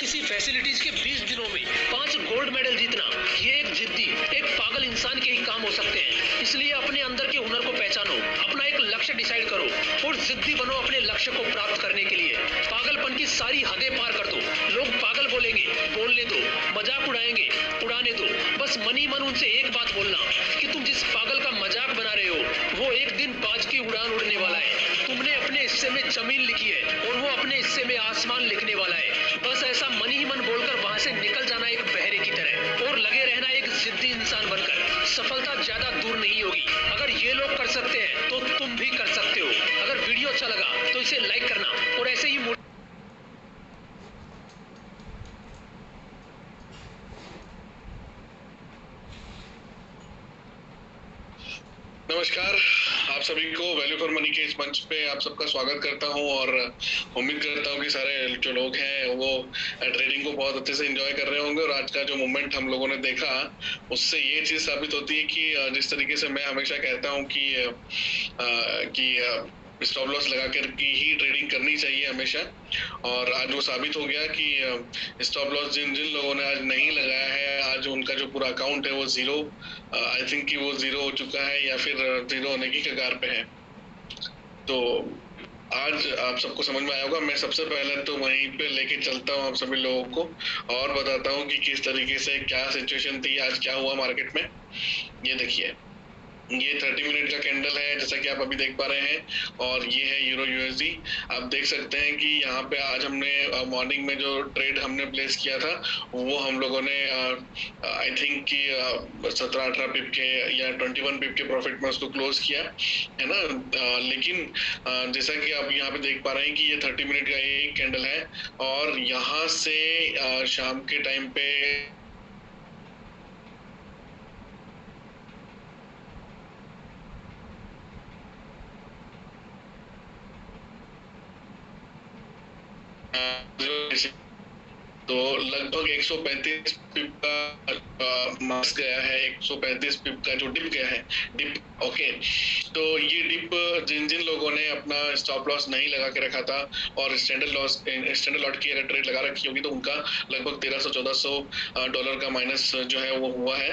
किसी फैसिलिटीज के 20 दिनों में 5 गोल्ड मेडल जीतना, ये एक जिद्दी, एक पागल इंसान के ही काम हो सकते हैं। इसलिए अपने अंदर के हुनर को पहचानो, अपना एक लक्ष्य डिसाइड करो और जिद्दी बनो अपने लक्ष्य को प्राप्त करने के लिए। पागलपन की सारी हदें पार कर दो। लोग पागल बोलेंगे, बोलने दो, मजाक उड़ाएंगे, उड़ाने दो। बस मन ही मन उनसे एक बात बोलना कि तुम जिस पागल का मजाक बना रहे हो वो एक दिन बाज की उड़ान उड़ने वाला है। तुमने अपने हिस्से में जमीन लिखी है और वो अपने हिस्से में आसमान लिखने वाला है। बस ऐसा मन ही मन बोलकर वहां से निकल जाना एक बहरे की तरह और लगे रहना एक जिद्दी इंसान बनकर। सफलता ज्यादा दूर नहीं होगी। अगर ये लोग कर सकते हैं तो तुम भी कर सकते हो। अगर वीडियो अच्छा लगा तो इसे लाइक करना और ऐसे ही नमस्कार, आप सभी को वैल्यू फॉर मनी के इस मंच पे आप सबका स्वागत करता हूं और उम्मीद करता हूं कि सारे जो लोग हैं वो ट्रेडिंग को बहुत अच्छे से एंजॉय कर रहे होंगे। और आज का जो मोमेंट हम लोगों ने देखा उससे ये चीज साबित होती है कि जिस तरीके से मैं हमेशा कहता हूं कि स्टॉप लॉस लगा कर की ही ट्रेडिंग करनी चाहिए हमेशा, और आज वो साबित हो गया कि स्टॉप लॉस जिन जिन लोगों ने आज नहीं लगाया है, आज उनका जो पूरा अकाउंट है वो जीरो, आई थिंक कि वो जीरो हो चुका है या फिर जीरो होने की कगार पे है। तो आज आप सबको समझ में आया होगा। मैं सबसे पहले तो वहीं पे लेके चलता हूँ आप सभी लोगों को और बताता हूँ कि किस तरीके से क्या सिचुएशन थी, आज क्या हुआ मार्केट में। ये देखिए, ये 30 मिनट का कैंडल है जैसा कि आप अभी देख पा रहे हैं, और ये है यूरो यूएसडी। आप देख सकते हैं कि यहाँ पे आज हमने मॉर्निंग में जो ट्रेड हमने प्लेस किया था वो हम लोगों ने आई थिंक कि 17-18 पिप के या 21 पिप के प्रॉफिट में उसको क्लोज किया है ना। लेकिन जैसा कि आप यहाँ पे देख पा रहे हैं कि ये 30 मिनट का एक कैंडल है, और यहाँ से शाम के टाइम पे तो लगभग 135 पिप का मास गया है, 135 पिप का जो डिप गया है, डिप। ओके, तो ये डिप जिन जिन लोगों ने अपना स्टॉप लॉस नहीं लगा के रखा था और स्टैंडर्ड लॉट की अगर ट्रेड लगा रखी होगी तो उनका लगभग 1300-1400 डॉलर का माइनस जो है वो हुआ है,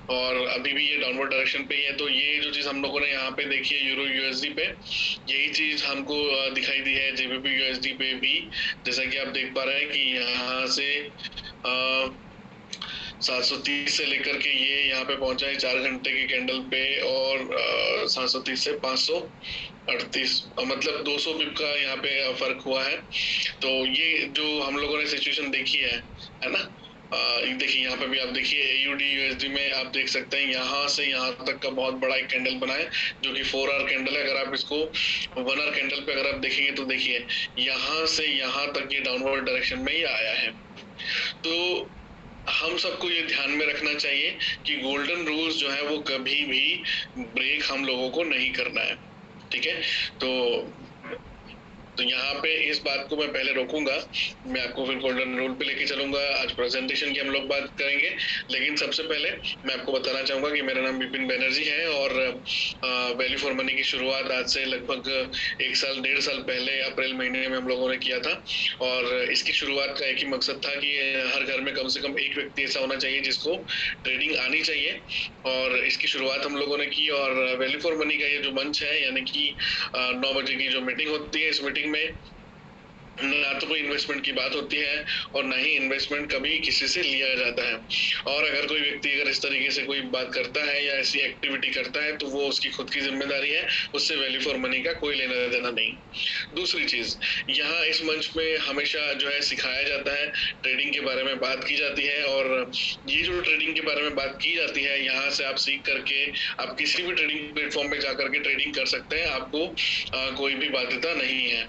और अभी भी ये डाउनवर्ड डायरेक्शन पे ही है। तो ये जो चीज हम लोगों ने यहाँ पे देखी है यूरो यूएसडी पे, यही चीज हमको दिखाई दी है जेबीपी यूएसडी पे भी। जैसा कि आप देख पा रहे हैं कि यहाँ से 730 से लेकर के ये यहाँ पे पहुंचा है 4 घंटे के कैंडल पे, और 730 से 538 मतलब 200 पिप का यहाँ पे फर्क हुआ है। तो ये जो हम लोगों ने सिचुएशन देखी है ना। देखिए यहाँ पे भी आप देखिए AUD USD में आप देख सकते हैं यहाँ से यहाँ तक का बहुत बड़ा एक कैंडल बना है जो कि 4 आवर कैंडल है। अगर आप इसको 1 आवर कैंडल पे अगर आप देखेंगे तो देखिए यहाँ से यहाँ तक ये डाउनवर्ड डायरेक्शन में ही आया है। तो हम सबको ये ध्यान में रखना चाहिए कि गोल्डन रूल्स जो है वो कभी भी ब्रेक हम लोगों को नहीं करना है, ठीक है। तो यहाँ पे इस बात को मैं पहले रोकूंगा, मैं आपको फिर गोल्डन रूल पे लेके चलूंगा। आज प्रेजेंटेशन की हम लोग बात करेंगे, लेकिन सबसे पहले मैं आपको बताना चाहूंगा कि मेरा नाम विपिन बनर्जी है और वैल्यू फॉर मनी की शुरुआत आज से लगभग 1-1.5 साल पहले अप्रैल महीने में हम लोगों ने किया था। और इसकी शुरुआत का एक ही मकसद था कि हर घर में कम से कम एक व्यक्ति ऐसा होना चाहिए जिसको ट्रेडिंग आनी चाहिए, और इसकी शुरुआत हम लोगों ने की। और वैल्यू फॉर मनी का ये जो मंच है, यानी कि 9 बजे की जो मीटिंग होती है, इस मीटिंग में ना तो कोई इन्वेस्टमेंट की बात होती है और ना ही इन्वेस्टमेंट कभी किसी से लिया जाता है। और अगर कोई व्यक्ति अगर इस तरीके से कोई बात करता है या ऐसी एक्टिविटी करता है तो वो उसकी खुद की जिम्मेदारी है, उससे वैल्यू फॉर मनी का कोई लेना देना नहीं। दूसरी चीज, यहाँ इस मंच में हमेशा जो है सिखाया जाता है, ट्रेडिंग के बारे में बात की जाती है, और ये जो ट्रेडिंग के बारे में बात की जाती है यहाँ से आप सीख करके आप किसी भी ट्रेडिंग प्लेटफॉर्म पे जाकर के ट्रेडिंग कर सकते हैं, आपको कोई भी बाध्यता नहीं है।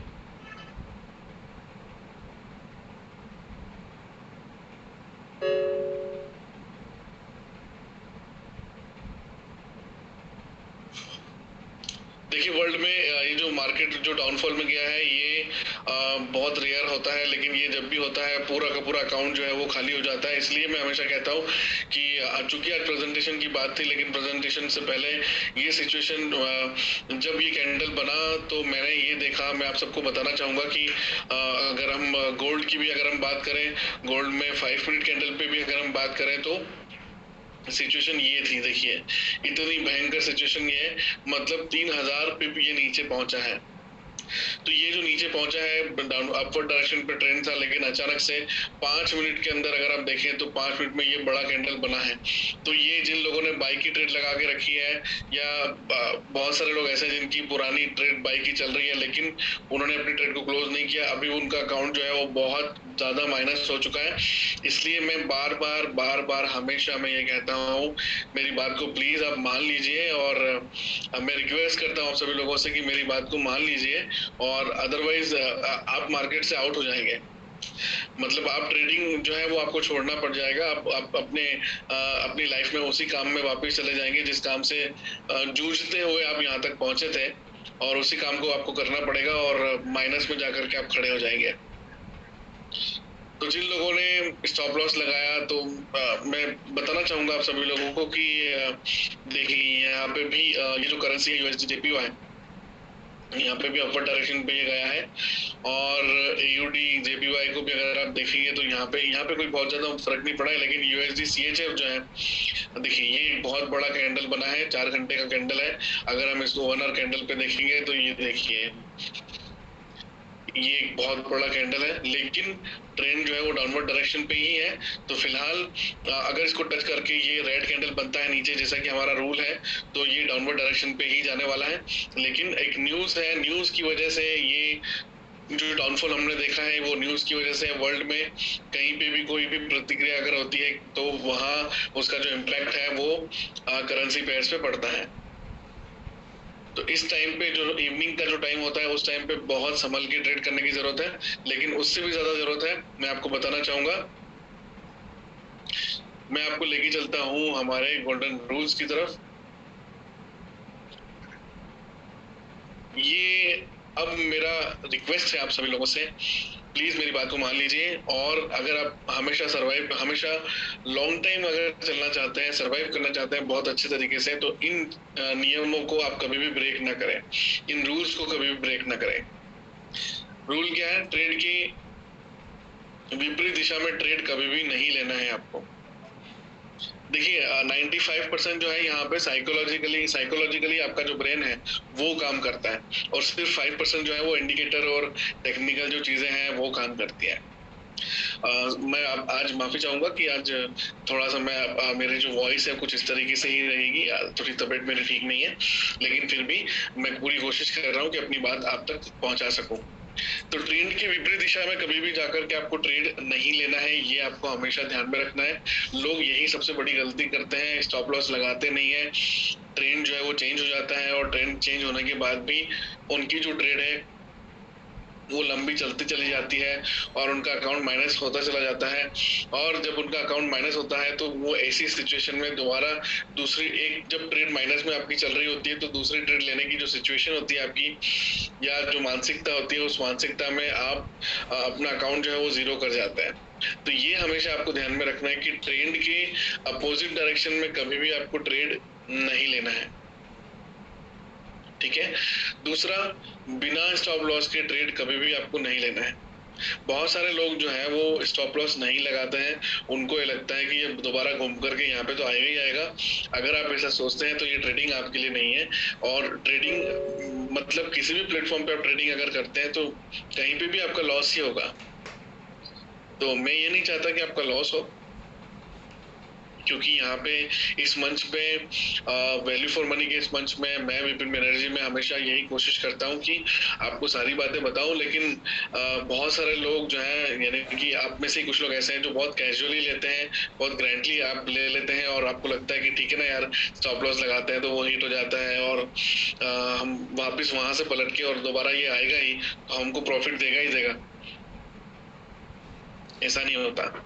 देखिए वर्ल्ड में ये जो मार्केट जो डाउनफॉल में गया है, ये बहुत रेयर होता है, लेकिन ये जब भी होता है पूरा का पूरा अकाउंट जो है वो खाली हो जाता है। इसलिए मैं हमेशा कहता हूँ कि चूंकि आज प्रेजेंटेशन की बात थी, लेकिन प्रेजेंटेशन से पहले ये सिचुएशन जब ये कैंडल बना तो मैंने ये देखा, मैं आप सबको बताना चाहूंगा कि अगर हम गोल्ड की भी अगर हम बात करें, गोल्ड में 5 मिनट कैंडल पे भी अगर हम बात करें तो सिचुएशन ये थी। देखिए इतनी भयंकर सिचुएशन ये है, मतलब 3000 पे भी ये नीचे पहुंचा है। तो ये जो नीचे पहुंचा है डाउन अपवर्ड डायरेक्शन पे ट्रेंड था, लेकिन अचानक से 5 मिनट के अंदर अगर आप देखें तो 5 मिनट में ये बड़ा कैंडल बना है। तो ये जिन लोगों ने बाई की ट्रेड लगा के रखी है, या बहुत सारे लोग ऐसे हैं जिनकी पुरानी ट्रेड बाई की चल रही है लेकिन उन्होंने अपनी ट्रेड को क्लोज नहीं किया, अभी उनका अकाउंट जो है वो बहुत ज्यादा माइनस हो चुका है। इसलिए मैं बार बार हमेशा मैं ये कहता हूँ, मेरी बात को प्लीज आप मान लीजिए, और मैं रिक्वेस्ट करता हूँ आप सभी लोगों से कि मेरी बात को मान लीजिए, और अदरवाइज आप मार्केट से आउट हो जाएंगे। मतलब आप ट्रेडिंग जो है वो आपको छोड़ना पड़ जाएगा। आप अपनी लाइफ में उसी काम में वापस चले जाएंगे जिस काम से जूझते हुए आप यहाँ तक पहुंचे थे, और उसी काम को आपको करना पड़ेगा और माइनस में जाकर के आप खड़े हो जाएंगे। तो जिन लोगों ने स्टॉप लॉस लगाया, तो मैं बताना चाहूंगा आप सभी लोगों को कि देखिए यहाँ पे भी ये जो करेंसी है यूएसडी जेपीवाई, यहाँ पे भी अपवर्ड डायरेक्शन पे ये गया है, और यूडी जेपीवाई को भी अगर आप देखेंगे तो यहाँ पे कोई बहुत ज्यादा फर्क नहीं पड़ा है। लेकिन यूएसडी सीएचएफ जो है, देखिए ये एक बहुत बड़ा कैंडल बना है, 4 घंटे का कैंडल है। अगर हम इसको 1 आवर कैंडल पे देखेंगे तो ये देखिए ये एक बहुत बड़ा कैंडल है, लेकिन ट्रेंड जो है वो डाउनवर्ड डायरेक्शन पे ही है। तो फिलहाल अगर इसको टच करके ये रेड कैंडल बनता है नीचे, जैसा कि हमारा रूल है, तो ये डाउनवर्ड डायरेक्शन पे ही जाने वाला है। लेकिन एक न्यूज है, न्यूज की वजह से ये जो डाउनफॉल हमने देखा है वो न्यूज की वजह से वर्ल्ड में कहीं पे भी कोई भी प्रतिक्रिया अगर होती है तो वहां उसका जो इम्पैक्ट है वो करेंसी पेयर्स पे पड़ता है। तो इस टाइम पे जो इवनिंग का जो टाइम होता है उस टाइम पे बहुत संभल के ट्रेड करने की जरूरत है, लेकिन उससे भी ज्यादा जरूरत है, मैं आपको बताना चाहूंगा, मैं आपको लेके चलता हूं हमारे गोल्डन रूल्स की तरफ। ये अब मेरा रिक्वेस्ट है आप सभी लोगों से, प्लीज मेरी बात को मान लीजिए, और अगर आप हमेशा लॉन्ग टाइम अगर चलना चाहते हैं, सरवाइव करना चाहते हैं बहुत अच्छे तरीके से, तो इन नियमों को आप कभी भी ब्रेक ना करें, इन रूल्स को कभी भी ब्रेक ना करें। रूल क्या है? ट्रेड की विपरीत दिशा में ट्रेड कभी भी नहीं लेना है आपको। देखिए 95% जो है यहाँ पे साइकोलॉजिकली आपका जो ब्रेन है वो काम करता है, और सिर्फ 5% जो है वो इंडिकेटर और टेक्निकल जो चीजें हैं वो काम करती है। मैं आज माफी चाहूंगा कि आज थोड़ा सा मैं मेरी जो वॉइस है कुछ इस तरीके से ही रहेगी, थोड़ी तबीयत मेरी ठीक नहीं है, लेकिन फिर भी मैं पूरी कोशिश कर रहा हूँ कि अपनी बात आप तक पहुंचा सकूं। तो ट्रेंड की विपरीत दिशा में कभी भी जाकर के आपको ट्रेड नहीं लेना है, ये आपको हमेशा ध्यान में रखना है। लोग यही सबसे बड़ी गलती करते हैं, स्टॉप लॉस लगाते नहीं है, ट्रेंड जो है वो चेंज हो जाता है, और ट्रेंड चेंज होने के बाद भी उनकी जो ट्रेड है वो लंबी चलती चली जाती है और उनका अकाउंट माइनस होता चला जाता है। और जब उनका अकाउंट माइनस होता है तो वो ऐसी सिचुएशन में दोबारा दूसरी एक, जब ट्रेड माइनस में आपकी चल रही होती है तो दूसरी ट्रेड लेने की जो सिचुएशन होती है आपकी, या जो मानसिकता होती है, उस मानसिकता में आप अपना अकाउंट जो है वो जीरो कर जाता है। तो ये हमेशा आपको ध्यान में रखना है कि ट्रेंड के अपोजिट डायरेक्शन में कभी भी आपको ट्रेड नहीं लेना है, ठीक है। दूसरा, बिना स्टॉप लॉस के ट्रेड कभी भी आपको नहीं लेना है। बहुत सारे लोग जो है वो स्टॉप लॉस नहीं लगाते हैं, उनको ये लगता है कि ये दोबारा घूम करके यहाँ पे तो आएगा ही आएगा। अगर आप ऐसा सोचते हैं तो ये ट्रेडिंग आपके लिए नहीं है। और ट्रेडिंग मतलब किसी भी प्लेटफॉर्म पे आप ट्रेडिंग अगर करते हैं तो कहीं पे भी आपका लॉस ही होगा। तो मैं ये नहीं चाहता कि आपका लॉस हो, क्योंकि यहाँ पे इस मंच पे वैल्यू फॉर मनी के इस मंच में मैं विपिन बनर्जी में हमेशा यही कोशिश करता हूँ कि आपको सारी बातें बताऊं, लेकिन बहुत सारे लोग जो हैं, यानी कि आप में से कुछ लोग ऐसे हैं जो बहुत कैजुअली लेते हैं, बहुत ग्रैंडली आप ले लेते हैं, और आपको लगता है कि ठीक है ना यार, स्टॉप लॉस लगाते हैं तो वो हिट हो जाता है और हम वापस वहां से पलट के और दोबारा ये आएगा ही तो हमको प्रॉफिट देगा ही देगा। ऐसा नहीं होता।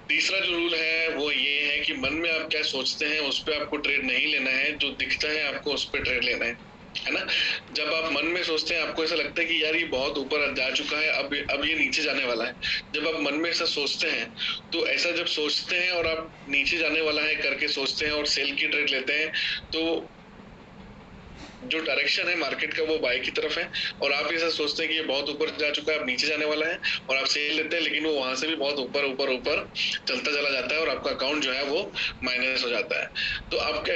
तीसरा जो रूल है वो ये है कि मन में आप क्या सोचते हैं उस पर आपको ट्रेड नहीं लेना है, जो दिखता है आपको उस पर ट्रेड लेना है। है ना? जब आप मन में सोचते हैं, आपको ऐसा लगता है कि यार ये बहुत ऊपर जा चुका है, अब ये नीचे जाने वाला है। जब आप मन में ऐसा सोचते हैं, तो ऐसा जब सोचते हैं और आप नीचे जाने वाला है करके सोचते हैं और सेल की ट्रेड लेते हैं, तो जो डायरेक्शन है मार्केट का वो बाय की तरफ है, और आप ऐसा सोचते हैं कि ये बहुत ऊपर जा चुका है, अब नीचे जाने वाला है, और आप सेल लेते हैं, लेकिन वो वहां से भी बहुत ऊपर ऊपर ऊपर चलता चला जाता है और आपका अकाउंट जो है वो माइनस हो जाता है। तो आपका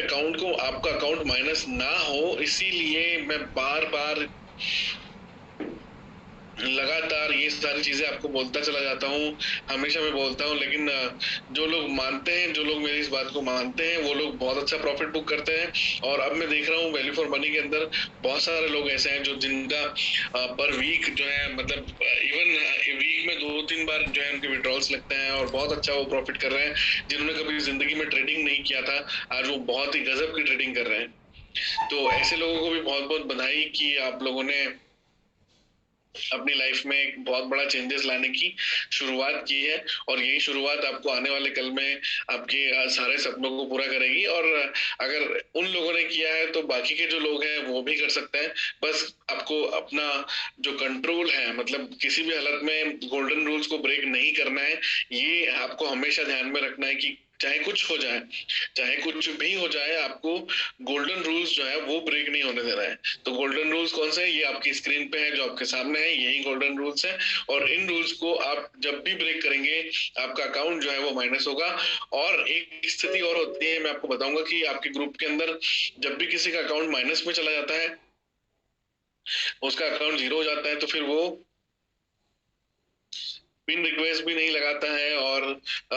अकाउंट माइनस ना हो, इसीलिए मैं बार बार लगातार ये सारी चीजें आपको बोलता चला जाता हूँ। हमेशा मैं बोलता हूँ, लेकिन जो लोग मानते हैं, जो लोग मेरी इस बात को मानते हैं, वो लोग बहुत अच्छा प्रॉफिट बुक करते हैं। और अब मैं देख रहा हूँ वैल्यू फॉर मनी के अंदर बहुत सारे लोग ऐसे हैं जो जिनका पर वीक जो है, मतलब इवन वीक में 2-3 बार जो है उनके विड्रॉल्स लगते हैं और बहुत अच्छा वो प्रॉफिट कर रहे हैं। जिन्होंने कभी जिंदगी में ट्रेडिंग नहीं किया था, आज वो बहुत ही गजब की ट्रेडिंग कर रहे हैं। तो ऐसे लोगों को भी बहुत बहुत बधाई कि आप लोगों ने अपनी लाइफ में एक बहुत बड़ा चेंजेस लाने की शुरुआत की है, और यही शुरुआत आपको आने वाले कल में आपके सारे सपनों को पूरा करेगी। और अगर उन लोगों ने किया है तो बाकी के जो लोग हैं वो भी कर सकते हैं। बस आपको अपना जो कंट्रोल है, मतलब किसी भी हालत में गोल्डन रूल्स को ब्रेक नहीं करना है। ये आपको हमेशा ध्यान में रखना है कि चाहे कुछ हो जाए, चाहे कुछ भी हो जाए, आपको गोल्डन रूल्स जो है वो ब्रेक नहीं होने देना है। तो गोल्डन रूल्स कौन से हैं? ये आपकी स्क्रीन पे है, जो आपके सामने है, यही गोल्डन रूल्स है। और इन रूल्स को आप जब भी ब्रेक करेंगे, आपका अकाउंट जो है वो माइनस होगा। और एक स्थिति और होती है, मैं आपको बताऊंगा कि आपके ग्रुप के अंदर जब भी किसी का अकाउंट माइनस में चला जाता है, उसका अकाउंट जीरो हो जाता है, तो फिर वो पिन रिक्वेस्ट भी नहीं लगाता है, और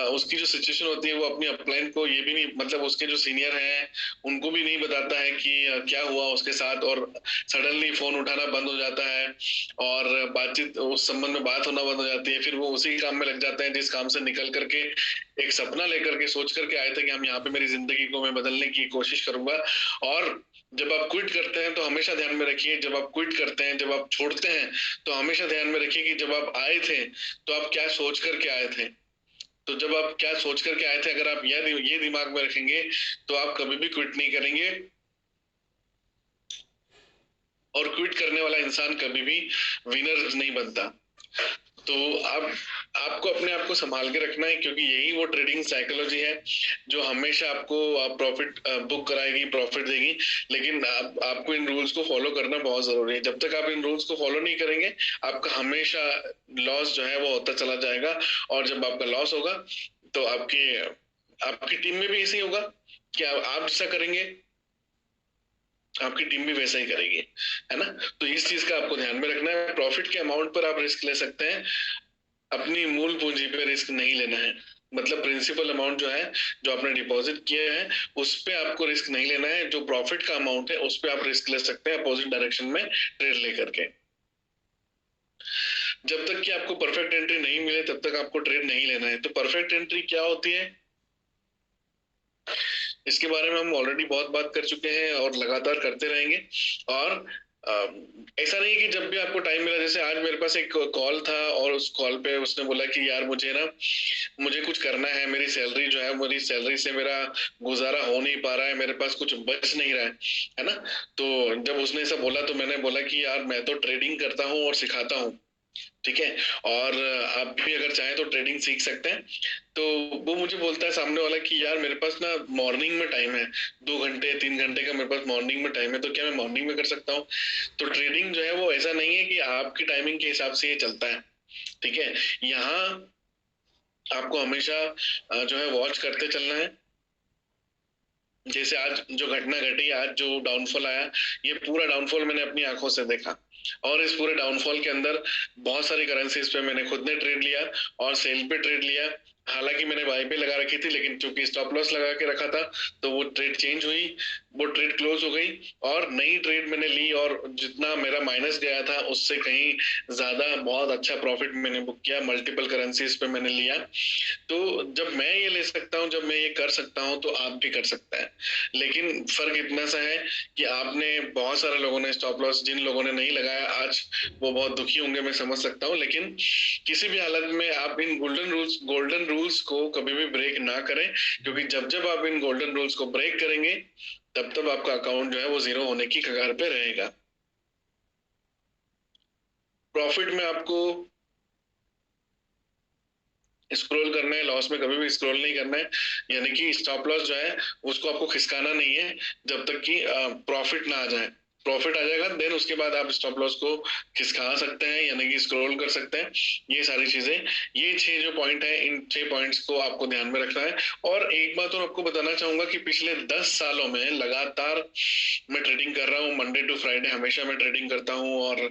उसकी जो सिचुएशन होती है वो अपनी अपलाइन को ये भी नहीं, मतलब उसके जो सीनियर हैं उनको भी नहीं बताता है कि क्या हुआ उसके साथ। और सडनली फोन उठाना बंद हो जाता है और बातचीत उस संबंध में बात होना बंद हो जाती है। फिर वो उसी काम में लग जाते हैं जिस काम से निकल करके, एक सपना लेकर के, सोच करके आए थे कि हम यहाँ पे मेरी जिंदगी को मैं बदलने की कोशिश करूंगा। और जब आप क्विट करते हैं तो हमेशा ध्यान में रखिए, जब आप क्विट करते हैं, जब आप छोड़ते हैं, तो हमेशा ध्यान में रखिए कि जब आप आए थे तो आप क्या सोच करके आए थे। तो जब आप क्या सोच करके आए थे, अगर आप ये दिमाग में रखेंगे, तो आप कभी भी क्विट नहीं करेंगे। और क्विट करने वाला इंसान कभी भी विनर नहीं बनता। तो अब आपको अपने आप को संभाल के रखना है, क्योंकि यही वो ट्रेडिंग साइकोलॉजी है जो हमेशा आपको प्रॉफिट बुक कराएगी, प्रॉफिट देगी। लेकिन आपको इन रूल्स को फॉलो करना बहुत जरूरी है। जब तक आप इन रूल्स को फॉलो नहीं करेंगे, आपका हमेशा लॉस जो है वो होता चला जाएगा। और जब आपका लॉस होगा, तो आपकी टीम में भी ऐसे ही होगा कि आप जैसा करेंगे, आपकी टीम भी वैसा ही करेगी, है ना? तो इस चीज का आपको ध्यान में रखना है। प्रॉफिट के अमाउंट पर आप रिस्क ले सकते हैं, अपनी मूल पूंजी पे रिस्क नहीं लेना है। मतलब प्रिंसिपल अमाउंट जो है, जो आपने डिपॉजिट किए हैं, उस पे आपको रिस्क नहीं लेना है। जो प्रॉफिट का अमाउंट है उस पे आप रिस्क ले सकते हैं अपोजिट डायरेक्शन में ट्रेड लेकर के। जब तक कि आपको परफेक्ट एंट्री नहीं मिले, तब तक आपको ट्रेड नहीं लेना है। तो परफेक्ट एंट्री क्या होती है, इसके बारे में हम ऑलरेडी बहुत बात कर चुके हैं और लगातार करते रहेंगे। और ऐसा नहीं कि जब भी आपको टाइम मिला, जैसे आज मेरे पास एक कॉल था और उस कॉल पे उसने बोला कि यार मुझे कुछ करना है, मेरी सैलरी से मेरा गुजारा हो नहीं पा रहा है, मेरे पास कुछ बच नहीं रहा है ना? तो जब उसने ऐसा बोला तो मैंने बोला कि यार मैं तो ट्रेडिंग करता हूँ और सिखाता हूँ, ठीक है, और आप भी अगर चाहें तो ट्रेडिंग सीख सकते हैं। तो वो मुझे बोलता है सामने वाला कि यार मेरे पास ना मॉर्निंग में टाइम है, 2 घंटे 3 घंटे का मेरे पास मॉर्निंग में टाइम है, तो क्या मैं मॉर्निंग में कर सकता हूँ? तो ट्रेडिंग जो है वो ऐसा नहीं है कि आपकी टाइमिंग के हिसाब से ये चलता है, ठीक है। यहाँ आपको हमेशा जो है वॉच करते चलना है। जैसे आज जो घटना घटी, आज जो डाउनफॉल आया, ये पूरा डाउनफॉल मैंने अपनी आंखों से देखा। और इस पूरे डाउनफॉल के अंदर बहुत सारी करेंसीज पे मैंने खुद ने ट्रेड लिया और सेल पे ट्रेड लिया। हालांकि मैंने बाई पे लगा रखी थी, लेकिन चूंकि स्टॉप लॉस लगा के रखा था, तो वो ट्रेड चेंज हुई, वो ट्रेड क्लोज हो गई, और नई ट्रेड मैंने ली, और जितना मेरा माइनस गया था उससे कहीं ज्यादा बहुत अच्छा प्रॉफिट मैंने बुक किया। मल्टीपल करेंसीज पे मैंने लिया। तो जब मैं ये ले सकता हूँ, जब मैं ये कर सकता हूँ, तो आप भी कर सकते हैं। लेकिन फर्क इतना सा है कि आपने, बहुत सारे लोगों ने स्टॉप लॉस, जिन लोगों ने नहीं लगाया आज वो बहुत दुखी होंगे, मैं समझ सकता हूँ। लेकिन किसी भी हालत में आप इन गोल्डन रूल्स को कभी भी ब्रेक ना करें, क्योंकि जब जब आप इन गोल्डन रूल्स को ब्रेक करेंगे, तब तब आपका अकाउंट जो है वो जीरो होने की कगार पे रहेगा। प्रॉफिट में आपको स्क्रॉल करना है, लॉस में कभी भी स्क्रॉल नहीं करना है। यानी कि स्टॉप लॉस जो है उसको आपको खिसकाना नहीं है जब तक कि प्रॉफिट ना आ जाए। प्रॉफिट आ जाएगा देन उसके बाद आप स्टॉप लॉस को खिसका सकते हैं, यानी कि स्क्रॉल कर सकते हैं। ये सारी चीजें, ये 6 जो पॉइंट है, इन 6 पॉइंट्स को आपको ध्यान में रखना है। और एक बात और आपको बताना चाहूंगा कि पिछले 10 सालों में लगातार मैं ट्रेडिंग कर रहा हूँ, मंडे टू फ्राइडे हमेशा मैं ट्रेडिंग करता हूँ। और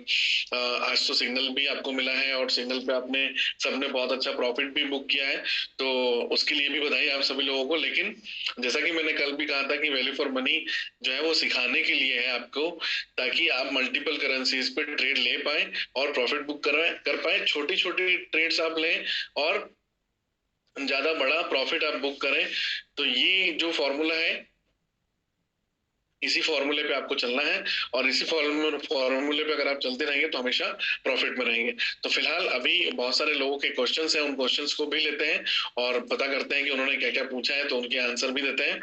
आज तो सिग्नल भी आपको मिला है और सिग्नल पे आपने सबने बहुत अच्छा प्रॉफिट भी बुक किया है, तो उसके लिए भी बधाई आप सभी लोगों को। लेकिन जैसा कि मैंने कल भी कहा था कि वैल्यू फॉर मनी जो है वो सिखाने के लिए है आपको, ताकि आप मल्टीपल करेंसीज पे ट्रेड ले पाए और प्रॉफिट बुक कर पाए। छोटी छोटी ट्रेड्स आप लें और ज्यादा बड़ा प्रॉफिट आप बुक करें। तो ये जो फॉर्मूला है, इसी फॉर्मूले पे आपको चलना है। और इसी फॉर्मूले पे अगर आप चलते रहेंगे तो हमेशा प्रॉफिट में रहेंगे। तो फिलहाल अभी बहुत सारे लोगों के क्वेश्चंस हैं, उन क्वेश्चंस को भी लेते हैं और पता करते हैं कि उन्होंने क्या क्या पूछा है, तो उनके आंसर भी देते हैं।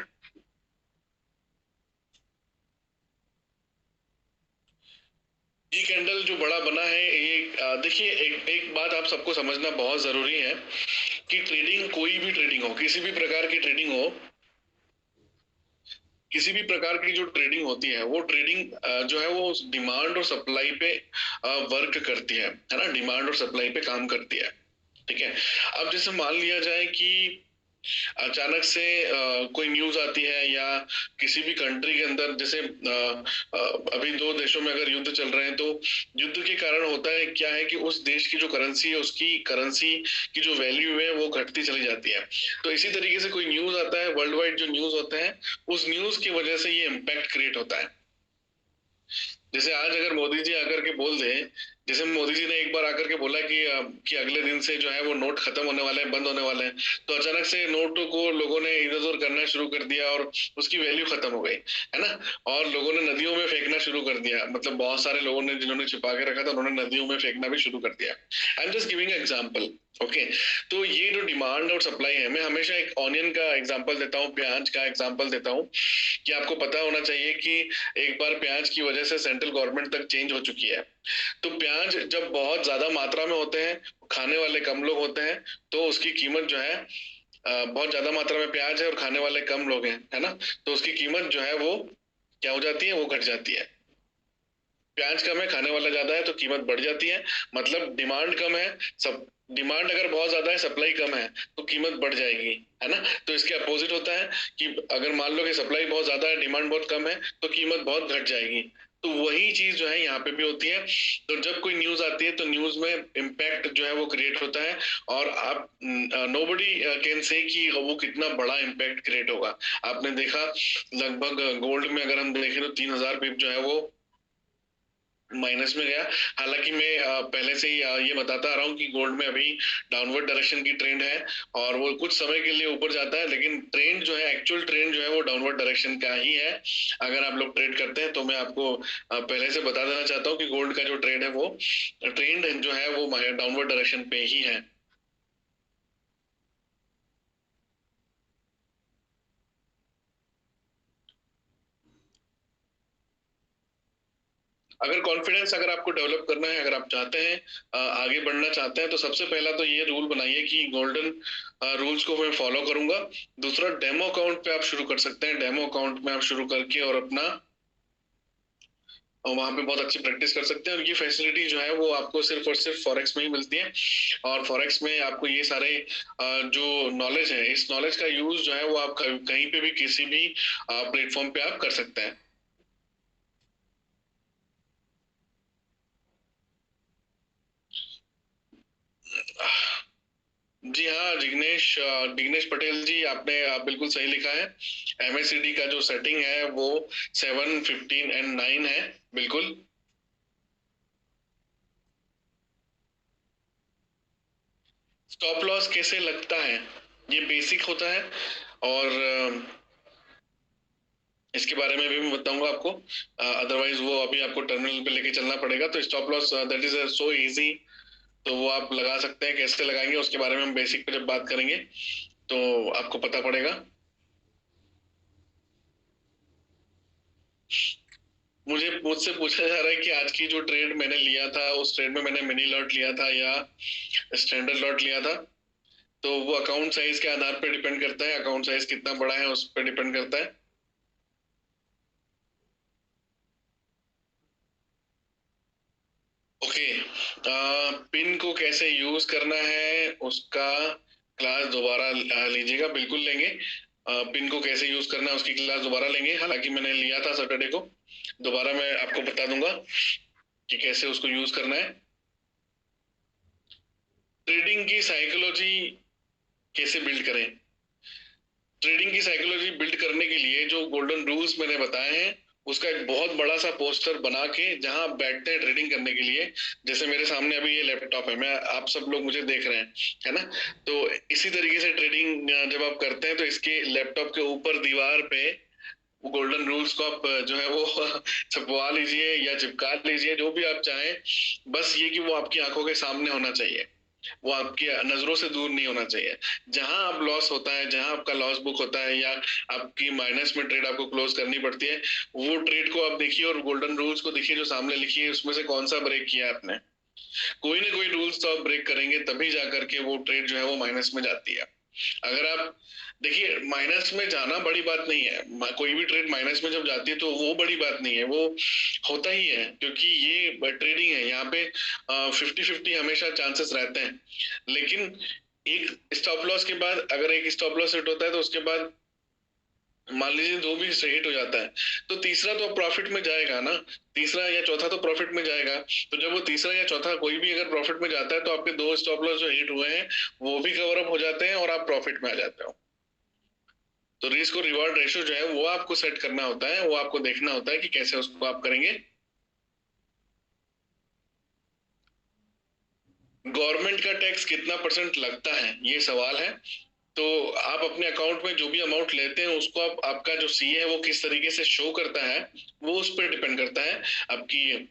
जी कैंडल जो बड़ा बना है ये, देखिए एक एक बात आप सबको समझना बहुत जरूरी है कि ट्रेडिंग, कोई भी ट्रेडिंग हो, किसी भी प्रकार की ट्रेडिंग हो, किसी भी प्रकार की जो ट्रेडिंग होती है वो ट्रेडिंग जो है वो डिमांड और सप्लाई पे वर्क करती है ना, डिमांड और सप्लाई पे काम करती है। ठीक है। अब जैसे मान लिया जाए कि अचानक से कोई न्यूज आती है, या किसी भी कंट्री के अंदर, जैसे अभी दो देशों में अगर युद्ध चल रहे हैं, तो युद्ध के कारण होता है क्या है कि उस देश की जो करेंसी है, उसकी करेंसी की जो वैल्यू है वो घटती चली जाती है। तो इसी तरीके से कोई न्यूज आता है, वर्ल्ड वाइड जो न्यूज होते हैं, उस न्यूज की वजह से ये इम्पैक्ट क्रिएट होता है। जैसे आज अगर मोदी जी आकर के बोल दें, जैसे मोदी जी ने एक बार आकर के बोला कि अगले दिन से जो है वो नोट खत्म होने वाले हैं, बंद होने वाले हैं, तो अचानक से नोटों को लोगों ने इधर उधर करना शुरू कर दिया और उसकी वैल्यू खत्म हो गई, है ना। और लोगों ने नदियों में फेंकना शुरू कर दिया, मतलब बहुत सारे लोगों ने जिन्होंने छिपा के रखा था उन्होंने नदियों में फेंकना भी शुरू कर दिया। I am just giving example. Okay. तो ये जो डिमांड और सप्लाई है, मैं हमेशा एक ऑनियन का एग्जाम्पल देता हूँ, प्याज का एग्जाम्पल देता हूँ, कि आपको पता होना चाहिए कि एक बार प्याज की वजह से सेंट्रल गवर्नमेंट तक चेंज हो चुकी है। तो प्याज जब बहुत ज्यादा मात्रा में होते हैं, खाने वाले कम लोग होते हैं, तो उसकी कीमत जो है, बहुत ज्यादा मात्रा में प्याज है और खाने वाले कम लोग हैं, है ना, तो उसकी कीमत जो है वो क्या हो जाती है, वो घट जाती है। प्याज कम है, खाने वाला ज्यादा है, तो कीमत बढ़ जाती है। मतलब डिमांड कम है, सब डिमांड अगर बहुत ज्यादा है, सप्लाई कम है, तो कीमत बढ़ जाएगी, है ना। तो इसके अपोजिट होता है कि अगर मान लो कि सप्लाई बहुत ज्यादा है, डिमांड बहुत कम है, तो कीमत बहुत घट जाएगी। तो वही चीज जो है यहाँ पे भी होती है। तो जब कोई न्यूज आती है तो न्यूज में इम्पैक्ट जो है वो क्रिएट होता है, और आप नोबडी कैन से कि वो कितना बड़ा इम्पैक्ट क्रिएट होगा। आपने देखा लगभग गोल्ड में अगर हम देखें तो 3,000 पिप जो है वो माइनस में गया। हालांकि मैं पहले से ही ये बताता आ रहा हूँ कि गोल्ड में अभी डाउनवर्ड डायरेक्शन की ट्रेंड है, और वो कुछ समय के लिए ऊपर जाता है, लेकिन ट्रेंड जो है, एक्चुअल ट्रेंड जो है वो डाउनवर्ड डायरेक्शन का ही है। अगर आप लोग ट्रेड करते हैं तो मैं आपको पहले से बता देना चाहता हूँ कि गोल्ड का जो ट्रेंड है वो ट्रेंड जो है वो डाउनवर्ड डायरेक्शन पे ही है। अगर कॉन्फिडेंस अगर आपको डेवलप करना है, अगर आप चाहते हैं आगे बढ़ना चाहते हैं, तो सबसे पहला तो ये रूल बनाइए कि गोल्डन रूल्स को मैं फॉलो करूंगा। दूसरा, डेमो अकाउंट पे आप शुरू कर सकते हैं। डेमो अकाउंट में आप शुरू करके और अपना, और वहां पे बहुत अच्छी प्रैक्टिस कर सकते हैं। और ये फैसिलिटी जो है वो आपको सिर्फ और सिर्फ फॉरेक्स में ही मिलती है। और फॉरेक्स में आपको ये सारे जो नॉलेज है, इस नॉलेज का यूज जो है वो आप कहीं पे भी किसी भी प्लेटफॉर्म पे आप कर सकते हैं। जी हाँ जिग्नेश, जिग्नेश पटेल जी, आपने बिल्कुल सही लिखा है। एमएससीडी का जो सेटिंग है वो 7, 15 एंड 9 है। बिल्कुल। स्टॉप लॉस कैसे लगता है, ये बेसिक होता है, और इसके बारे में भी मैं बताऊंगा आपको। अदरवाइज वो अभी आपको टर्मिनल पे लेके चलना पड़ेगा। तो stop loss that is so easy, तो वो आप लगा सकते हैं। कैसे लगाएंगे उसके बारे में हम बेसिक पे जब बात करेंगे तो आपको पता पड़ेगा। मुझसे पूछा जा रहा है कि आज की जो ट्रेड मैंने लिया था उस ट्रेड में मैंने मिनी लॉट लिया था या स्टैंडर्ड लॉट लिया था। तो वो अकाउंट साइज के आधार पर डिपेंड करता है, अकाउंट साइज कितना बड़ा है उस पर डिपेंड करता है। ओके, पिन को कैसे यूज करना है उसका क्लास दोबारा लीजिएगा, बिल्कुल लेंगे। पिन को कैसे यूज करना है उसकी क्लास दोबारा लेंगे, हालांकि मैंने लिया था सैटरडे को। दोबारा मैं आपको बता दूंगा कि कैसे उसको यूज करना है। ट्रेडिंग की साइकोलॉजी कैसे बिल्ड करें। ट्रेडिंग की साइकोलॉजी बिल्ड करने के लिए जो गोल्डन रूल्स मैंने बताए हैं उसका एक बहुत बड़ा सा पोस्टर बना के जहां आप बैठते हैं ट्रेडिंग करने के लिए, जैसे मेरे सामने अभी ये लैपटॉप है, मैं आप सब लोग मुझे देख रहे हैं, है ना। तो इसी तरीके से ट्रेडिंग जब आप करते हैं तो इसके लैपटॉप के ऊपर दीवार पे वो गोल्डन रूल्स को आप जो है वो छपवा लीजिए या चिपका लीजिए, जो भी आप चाहें। बस ये कि वो आपकी आंखों के सामने होना चाहिए, वो आपकी नजरों से दूर नहीं होना चाहिए। जहां आप लॉस होता है, जहां आपका लॉस बुक होता है या आपकी माइनस में ट्रेड आपको क्लोज करनी पड़ती है, वो ट्रेड को आप देखिए और गोल्डन रूल्स को देखिए जो सामने लिखी है उसमें से कौन सा ब्रेक किया है आपने। कोई ना कोई रूल्स तो आप ब्रेक करेंगे तभी जाकर के वो ट्रेड जो है वो माइनस में जाती है। अगर आप देखिए, माइनस में जाना बड़ी बात नहीं है, कोई भी ट्रेड माइनस में जब जाती है तो वो बड़ी बात नहीं है, वो होता ही है क्योंकि ये ट्रेडिंग है, यहाँ पे 50-50 हमेशा चांसेस रहते हैं। लेकिन एक स्टॉप लॉस के बाद अगर एक स्टॉप लॉस हिट होता है तो उसके बाद मान लीजिए दो भी हिट हो जाता है तो तीसरा तो प्रॉफिट में जाएगा ना, तीसरा या चौथा तो प्रॉफिट में जाएगा। तो जब वो तीसरा या चौथा कोई भी अगर प्रॉफिट में जाता है तो आपके दो स्टॉप लॉस जो हिट हुए हैं वो भी कवर अप हो जाते हैं और आप प्रॉफिट में आ जाते हो। तो रिस्क और रिवार्ड रेशियो जो है वो आपको सेट करना होता है, वो आपको देखना होता है कि कैसे उसको आप करेंगे। गवर्नमेंट का टैक्स कितना परसेंट लगता है ये सवाल है। तो आप अपने अकाउंट में जो भी अमाउंट लेते हैं उसको आप आपका जो सी है वो किस तरीके से शो करता है वो उस पर डिपेंड करता है। आपकी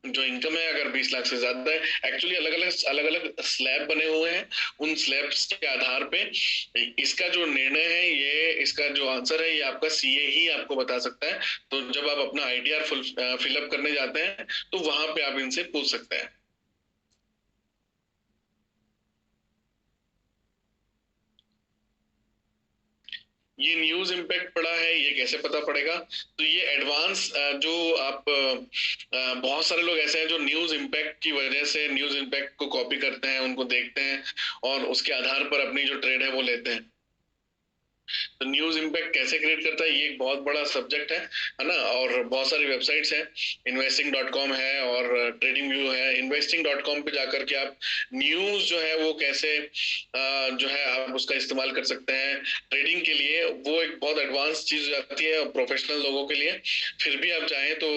जो इनकम है अगर 20 लाख से ज्यादा है, एक्चुअली अलग अलग स्लैब बने हुए हैं, उन स्लैब्स के आधार पे इसका जो निर्णय है, ये इसका जो आंसर है ये आपका सीए ही आपको बता सकता है। तो जब आप अपना आईटीआर फिलअप करने जाते हैं तो वहां पे आप इनसे पूछ सकते हैं। ये न्यूज इम्पैक्ट पड़ा है ये कैसे पता पड़ेगा। तो ये एडवांस जो आप बहुत सारे लोग ऐसे हैं जो न्यूज इम्पैक्ट की वजह से न्यूज इम्पैक्ट को कॉपी करते हैं, उनको देखते हैं और उसके आधार पर अपनी जो ट्रेड है वो लेते हैं। तो न्यूज इम्पैक्ट कैसे क्रिएट करता है ये एक बहुत बड़ा सब्जेक्ट है ना। और बहुत सारी वेबसाइट्स हैं, इन्वेस्टिंग.com है और ट्रेडिंग व्यू है। इन्वेस्टिंग.com पे जाकर के आप न्यूज जो है वो कैसे जो है आप उसका इस्तेमाल कर सकते हैं ट्रेडिंग के लिए, वो एक बहुत एडवांस चीज हो जाती है प्रोफेशनल लोगों के लिए। फिर भी आप चाहें तो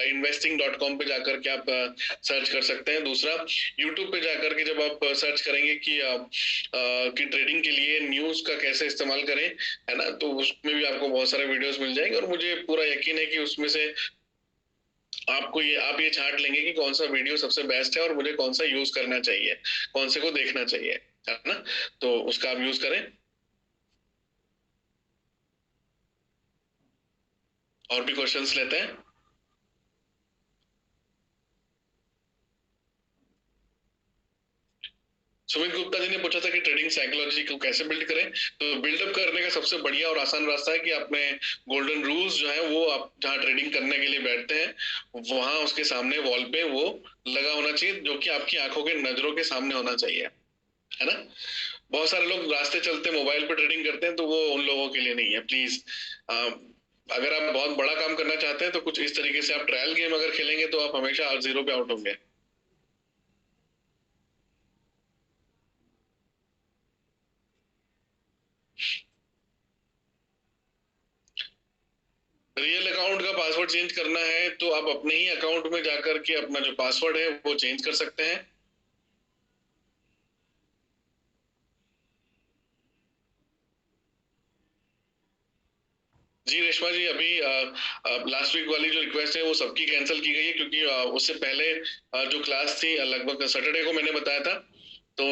इन्वेस्टिंग.com पे जाकर के आप सर्च कर सकते हैं। दूसरा, यूट्यूब पे जाकर के जब आप सर्च करेंगे कि ट्रेडिंग के लिए न्यूज का कैसे इस्तेमाल करें, है ना, तो उसमें भी आपको बहुत सारे वीडियोस मिल जाएंगे और मुझे पूरा यकीन है कि उसमें से आपको आप ये छांट लेंगे कि कौन सा वीडियो सबसे बेस्ट है और मुझे कौन सा यूज करना चाहिए, कौन से को देखना चाहिए, है ना। तो उसका आप यूज करें। और भी क्वेश्चंस लेते हैं। सुमित गुप्ता जी ने पूछा था कि ट्रेडिंग साइकोलॉजी को कैसे बिल्ड करें। तो बिल्डअप करने का सबसे बढ़िया और आसान रास्ता है कि आपने गोल्डन रूल्स जो है वो आप जहाँ ट्रेडिंग करने के लिए बैठते हैं वहां उसके सामने वॉल पे वो लगा होना चाहिए, जो कि आपकी आंखों के नजरों के सामने होना चाहिए, है ना। बहुत सारे लोग रास्ते चलते मोबाइल पे ट्रेडिंग करते हैं तो वो उन लोगों के लिए नहीं है, प्लीज। अगर आप बहुत बड़ा काम करना चाहते हैं तो कुछ इस तरीके से आप ट्रायल गेम अगर खेलेंगे तो आप हमेशा जीरो पे आउट होंगे। रियल अकाउंट का पासवर्ड चेंज करना है तो आप अपने ही अकाउंट में जाकर के अपना जो पासवर्ड है वो चेंज कर सकते हैं। जी रेशमा जी, अभी लास्ट वीक वाली जो रिक्वेस्ट है वो सबकी कैंसिल की गई है क्योंकि उससे पहले जो क्लास थी लगभग सैटरडे को मैंने बताया था तो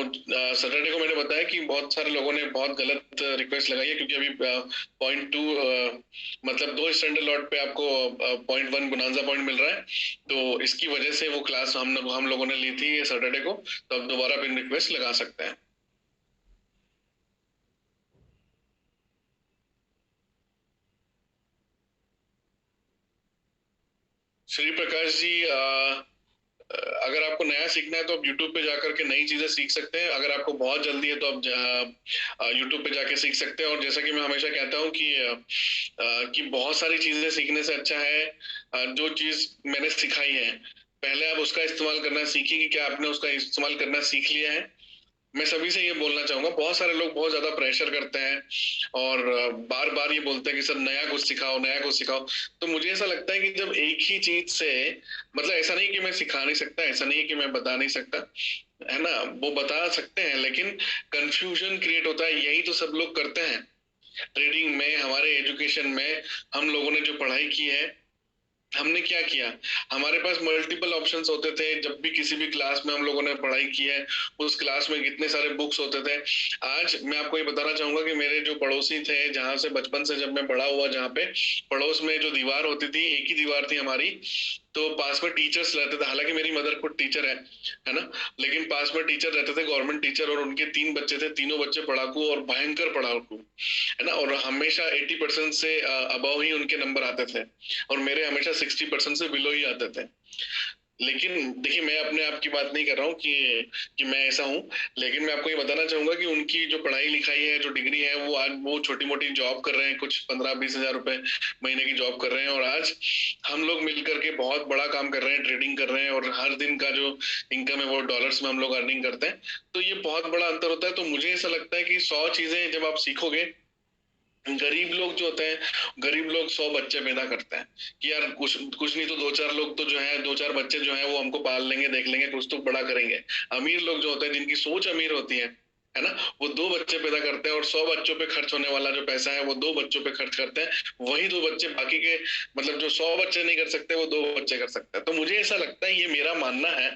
सैटरडे को मैंने बताया कि बहुत सारे लोगों ने बहुत गलत रिक्वेस्ट लगाई है, क्योंकि अभी 0.2 मतलब 2 स्टैंडर्ड लॉट पे आपको 0.1 बोनांजा पॉइंट मिल रहा है। तो इसकी वजह से वो क्लास हम लोगों ने ली थी सैटरडे को, तो अब दोबारा पिन रिक्वेस्ट लगा सकते हैं। श्री प्रकाश जी, अगर आपको नया सीखना है तो आप यूट्यूब पे जाकर के नई चीजें सीख सकते हैं। अगर आपको बहुत जल्दी है तो आप यूट्यूब पे जाके सीख सकते हैं। और जैसा कि मैं हमेशा कहता हूँ कि बहुत सारी चीजें सीखने से अच्छा है जो चीज मैंने सिखाई है पहले आप उसका इस्तेमाल करना सीखिए कि क्या आपने उसका इस्तेमाल करना सीख लिया है। मैं सभी से ये बोलना चाहूंगा, बहुत सारे लोग बहुत ज्यादा प्रेशर करते हैं और बार बार ये बोलते हैं कि सर नया कुछ सिखाओ, नया कुछ सिखाओ। तो मुझे ऐसा लगता है कि जब एक ही चीज से, मतलब ऐसा नहीं कि मैं सिखा नहीं सकता, ऐसा नहीं कि मैं बता नहीं सकता, है ना, वो बता सकते हैं, लेकिन कंफ्यूजन क्रिएट होता है। यही तो सब लोग करते हैं ट्रेडिंग में, हमारे एजुकेशन में। हम लोगों ने जो पढ़ाई की है, हमने क्या किया, हमारे पास मल्टीपल ऑप्शंस होते थे। जब भी किसी भी क्लास में हम लोगों ने पढ़ाई की है, उस क्लास में कितने सारे बुक्स होते थे। आज मैं आपको ये बताना चाहूंगा कि मेरे जो पड़ोसी थे, जहां से बचपन से जब मैं बड़ा हुआ, जहाँ पे पड़ोस में जो दीवार होती थी, एक ही दीवार थी हमारी, तो पास में टीचर्स रहते थे। हालांकि मेरी मदर खुद टीचर है ना, लेकिन पास में टीचर रहते थे, गवर्नमेंट टीचर, और उनके 3 बच्चे थे, तीनों बच्चे पढ़ाकू और भयंकर पढ़ाकू, है ना। और हमेशा 80% से अबव ही उनके नंबर आते थे, और मेरे हमेशा 60% से बिलो ही आते थे। लेकिन देखिए, मैं अपने आप की बात नहीं कर रहा हूँ कि मैं ऐसा हूँ, लेकिन मैं आपको ये बताना चाहूंगा कि उनकी जो पढ़ाई लिखाई है, जो डिग्री है, वो आज वो छोटी मोटी जॉब कर रहे हैं, कुछ 15-20 हजार रुपए महीने की जॉब कर रहे हैं। और आज हम लोग मिलकर के बहुत बड़ा काम कर रहे हैं, ट्रेडिंग कर रहे हैं, और हर दिन का जो इनकम है वो डॉलर्स में हम लोग अर्निंग करते हैं। तो ये बहुत बड़ा अंतर होता है। तो मुझे ऐसा लगता है कि 100 चीजें जब आप सीखोगे, गरीब लोग जो होते हैं, गरीब लोग 100 बच्चे पैदा करते हैं कि यार कुछ कुछ नहीं तो 2-4 लोग तो जो है, 2-4 बच्चे जो है वो हमको पाल लेंगे, देख लेंगे, कुछ तो बड़ा करेंगे। अमीर लोग जो होते हैं, जिनकी सोच अमीर होती है ना, वो 2 बच्चे पैदा करते हैं, और 100 बच्चों पे खर्च होने वाला जो पैसा है वो 2 बच्चों पे खर्च करते हैं। वही 2 बच्चे बाकी के, मतलब जो 100 बच्चे नहीं कर सकते, वो 2 बच्चे कर सकते हैं। तो मुझे ऐसा लगता है, ये मेरा मानना है।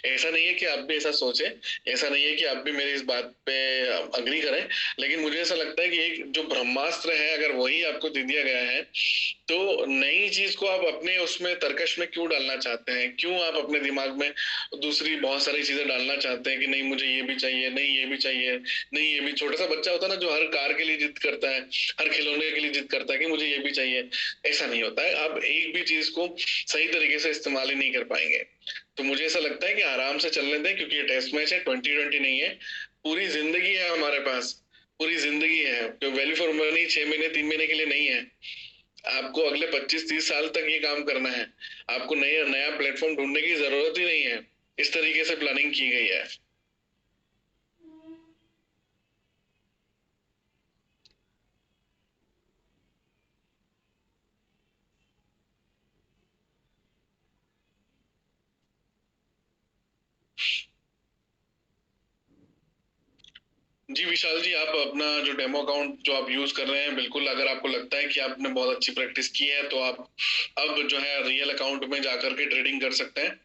ऐसा नहीं है कि आप भी ऐसा सोचे, ऐसा नहीं है कि आप भी मेरी इस बात पे अग्री करें, लेकिन मुझे ऐसा लगता है कि एक जो ब्रह्मास्त्र है, अगर वही आपको दे दिया गया है, तो नई चीज को आप अपने उसमें तर्कश में क्यों डालना चाहते हैं? क्यों आप अपने दिमाग में दूसरी बहुत सारी चीजें डालना चाहते हैं कि नहीं मुझे ये भी चाहिए, नहीं ये भी चाहिए, नहीं ये भी। छोटा सा बच्चा होता है ना, जो हर कार के लिए जिद करता है, हर खिलौने के लिए जिद करता है कि मुझे ये भी चाहिए। ऐसा नहीं होता है, आप एक भी चीज को सही तरीके से इस्तेमाल ही नहीं कर पाएंगे। तो मुझे ऐसा लगता है कि आराम से चलने दें, क्योंकि ये टेस्ट मैच है, 2020 नहीं है। पूरी जिंदगी है हमारे पास, पूरी जिंदगी है, जो वैल्यू फॉर मनी 6 महीने 3 महीने के लिए नहीं है। आपको अगले 25-30 साल तक ये काम करना है। आपको नया नया प्लेटफॉर्म ढूंढने की जरूरत ही नहीं है। इस तरीके से प्लानिंग की गई है। जी विशाल जी, आप अपना जो डेमो अकाउंट जो आप यूज कर रहे हैं, बिल्कुल अगर आपको लगता है कि आपने बहुत अच्छी प्रैक्टिस की है, तो आप अब जो है रियल अकाउंट में जाकर के ट्रेडिंग कर सकते हैं।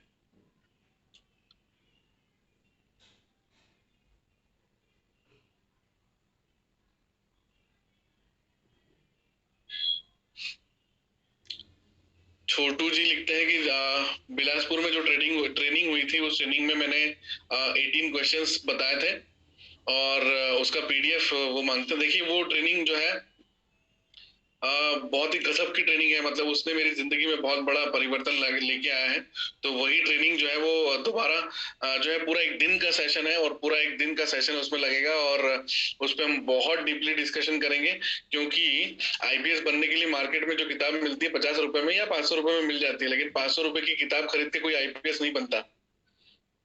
छोटू जी लिखते हैं कि बिलासपुर में जो ट्रेडिंग ट्रेनिंग हुई थी, उस ट्रेनिंग में मैंने 18 क्वेश्चंस बताए थे, और उसका पीडीएफ वो मांगते हैं। देखिए वो ट्रेनिंग जो है बहुत ही गजब की ट्रेनिंग है, मतलब उसने मेरी जिंदगी में बहुत बड़ा परिवर्तन लेके आया है। तो वही ट्रेनिंग जो है वो दोबारा जो है, पूरा एक दिन का सेशन है, और पूरा एक दिन का सेशन उसमें लगेगा, और उस पर हम बहुत डीपली डिस्कशन करेंगे। क्योंकि आईपीएस बनने के लिए मार्केट में जो किताब मिलती है 50 रुपए में या 500 रुपए में मिल जाती है, लेकिन 500 रुपए की किताब खरीद के कोई आईपीएस नहीं बनता।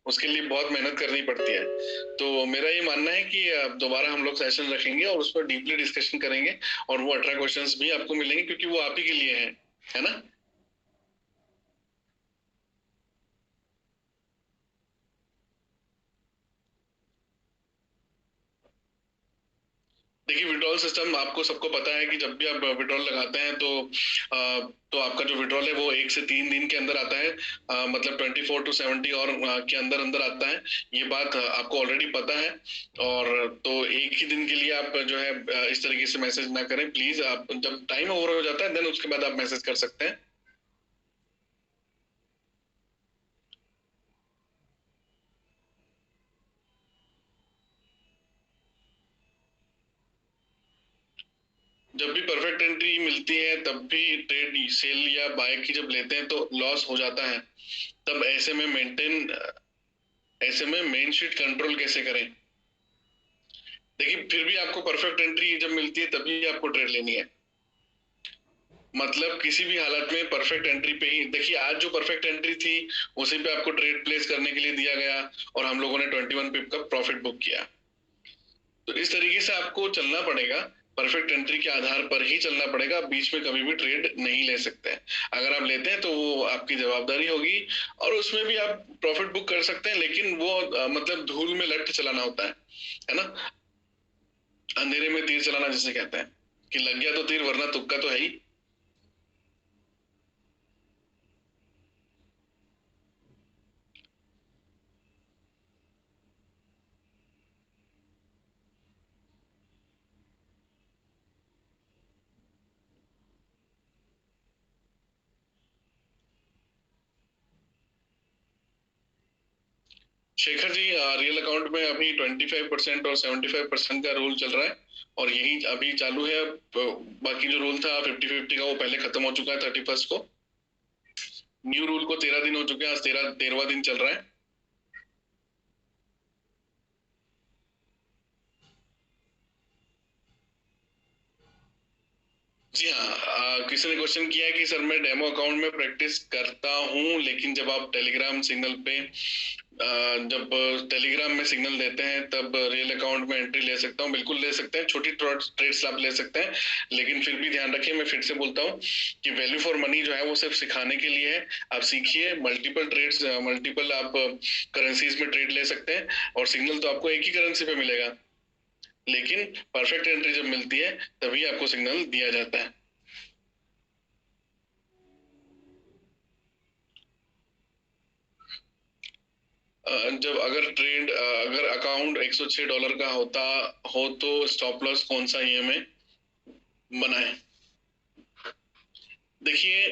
उसके लिए बहुत मेहनत करनी पड़ती है। तो मेरा ये मानना है कि दोबारा हम लोग सेशन रखेंगे और उस पर डीपली डिस्कशन करेंगे, और वो 18 क्वेश्चंस भी आपको मिलेंगे, क्योंकि वो आप ही के लिए है ना। देखिए विड्रॉल सिस्टम आपको सबको पता है कि जब भी आप विड्रॉल लगाते हैं तो आपका जो विड्रॉल है वो 1 से 3 दिन के अंदर आता है, मतलब 24 to 70 और के अंदर अंदर आता है। ये बात आपको ऑलरेडी पता है। और तो एक ही दिन के लिए आप जो है इस तरीके से मैसेज ना करें प्लीज। आप जब टाइम ओवर हो जाता है देन उसके बाद आप मैसेज कर सकते हैं। जब भी परफेक्ट एंट्री मिलती है तब भी ट्रेड सेल या बाय की जब लेते हैं तो लॉस हो जाता है। तब ऐसे में मेन शीट कंट्रोल कैसे करें? देखिए फिर भी आपको परफेक्ट एंट्री जब मिलती है तभी आपको ट्रेड लेनी है। मतलब किसी भी हालत में परफेक्ट एंट्री पे ही देखिए, आज जो परफेक्ट एंट्री थी उसी पे आपको ट्रेड प्लेस करने के लिए दिया गया और हम लोगों ने 21 पिप का प्रॉफिट बुक किया। तो इस तरीके से आपको चलना पड़ेगा, परफेक्ट एंट्री के आधार पर ही चलना पड़ेगा। आप बीच में कभी भी ट्रेड नहीं ले सकते। अगर आप लेते हैं तो वो आपकी जवाबदारी होगी और उसमें भी आप प्रॉफिट बुक कर सकते हैं, लेकिन वो मतलब धूल में लट चलाना होता है ना। अंधेरे में तीर चलाना जिसे कहते हैं कि लग गया तो तीर वरना तुक्का तो है ही। शेखर जी, रियल अकाउंट में अभी 25% और 75% का रूल चल रहा है और यही अभी चालू है। बाकी जो रूल था 50-50 का वो पहले खत्म हो चुका है 31 को। न्यू रूल को 13 दिन हो चुके हैं, आज 13वां दिन चल रहा है। जी हाँ, किसी ने क्वेश्चन किया है कि सर मैं डेमो अकाउंट में प्रैक्टिस करता हूँ, लेकिन जब आप टेलीग्राम सिग्नल पे जब टेलीग्राम में सिग्नल देते हैं तब रियल अकाउंट में एंट्री ले सकता हूँ। बिल्कुल ले सकते हैं, छोटी ट्रेड्स आप ले सकते हैं, लेकिन फिर भी ध्यान रखिए, मैं फिर से बोलता हूँ कि वैल्यू फॉर मनी जो है वो सिर्फ सिखाने के लिए है। आप सीखिए, मल्टीपल ट्रेड्स, मल्टीपल आप करेंसीज में ट्रेड ले सकते हैं और सिग्नल तो आपको एक ही करेंसी पे मिलेगा, लेकिन परफेक्ट एंट्री जब मिलती है तभी आपको सिग्नल दिया जाता है। जब अगर अकाउंट $106 का होता हो तो स्टॉप लॉस कौन सा ईएमए बनाए? देखिए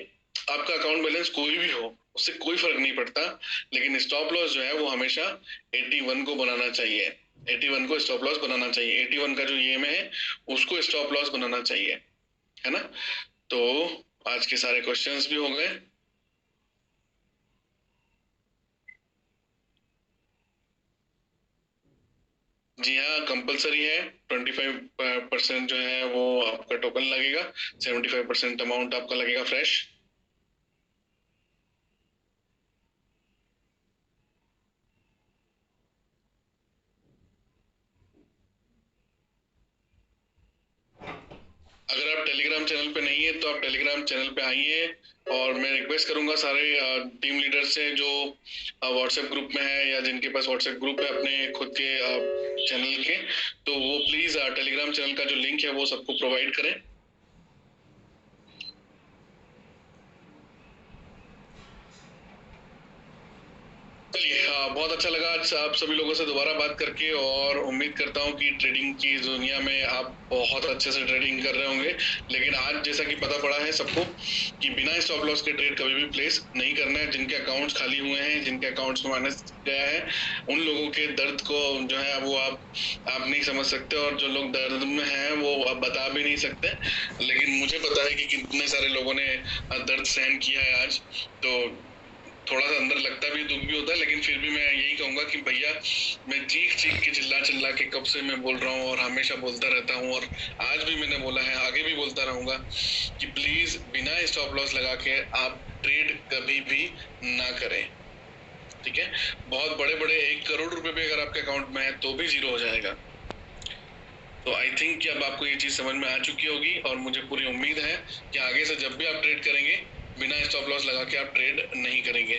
आपका अकाउंट बैलेंस कोई भी हो उससे कोई फर्क नहीं पड़ता, लेकिन स्टॉप लॉस जो है वो हमेशा 81 को बनाना चाहिए। 81 को स्टॉप लॉस बनाना चाहिए। 81 का जो ईएमए है उसको स्टॉप लॉस बनाना चाहिए, है ना। तो आज के सारे क्वेश्चंस भी हो गए। जी हाँ, कंपलसरी है। 25% जो है वो आपका टोकन लगेगा, 75% अमाउंट आपका लगेगा फ्रेश। अगर आप टेलीग्राम चैनल पे नहीं है तो आप टेलीग्राम चैनल पे आइए और मैं रिक्वेस्ट करूंगा सारे टीम लीडर से जो व्हाट्सएप ग्रुप में है या जिनके पास व्हाट्सएप ग्रुप है अपने खुद के चैनल के, तो वो प्लीज टेलीग्राम चैनल का जो लिंक है वो सबको प्रोवाइड करें। चलिए, बहुत अच्छा लगा आज आप सभी लोगों से दोबारा बात करके और उम्मीद करता हूँ कि ट्रेडिंग की दुनिया में आप बहुत अच्छे से ट्रेडिंग कर रहे होंगे। लेकिन आज जैसा कि पता पड़ा है सबको कि बिना स्टॉप लॉस के ट्रेड कभी भी प्लेस नहीं करना है। जिनके अकाउंट्स खाली हुए हैं, जिनके अकाउंट्स में माइनस गया है, उन लोगों के दर्द को जो है वो आप नहीं समझ सकते और जो लोग दर्द में हैं वो आप बता भी नहीं सकते। लेकिन मुझे पता है कि कितने सारे लोगों ने दर्द सहन किया है आज। तो थोड़ा सा अंदर लगता भी, दुख भी होता है, लेकिन फिर भी मैं यही कहूंगा कि भैया मैं चीख चीख के चिल्ला के कब से मैं बोल रहा हूँ और हमेशा बोलता रहता हूँ और आज भी मैंने बोला है, आगे भी बोलता रहूंगा कि प्लीज बिना स्टॉप लॉस लगा के आप ट्रेड कभी भी ना करें। ठीक है, बहुत बड़े बड़े 1 करोड़ रुपए भी अगर आपके अकाउंट में है तो भी जीरो हो जाएगा। तो आई थिंक कि अब आपको ये चीज समझ में आ चुकी होगी और मुझे पूरी उम्मीद है कि आगे से जब भी आप ट्रेड करेंगे बिना स्टॉप लॉस लगा के आप ट्रेड नहीं करेंगे।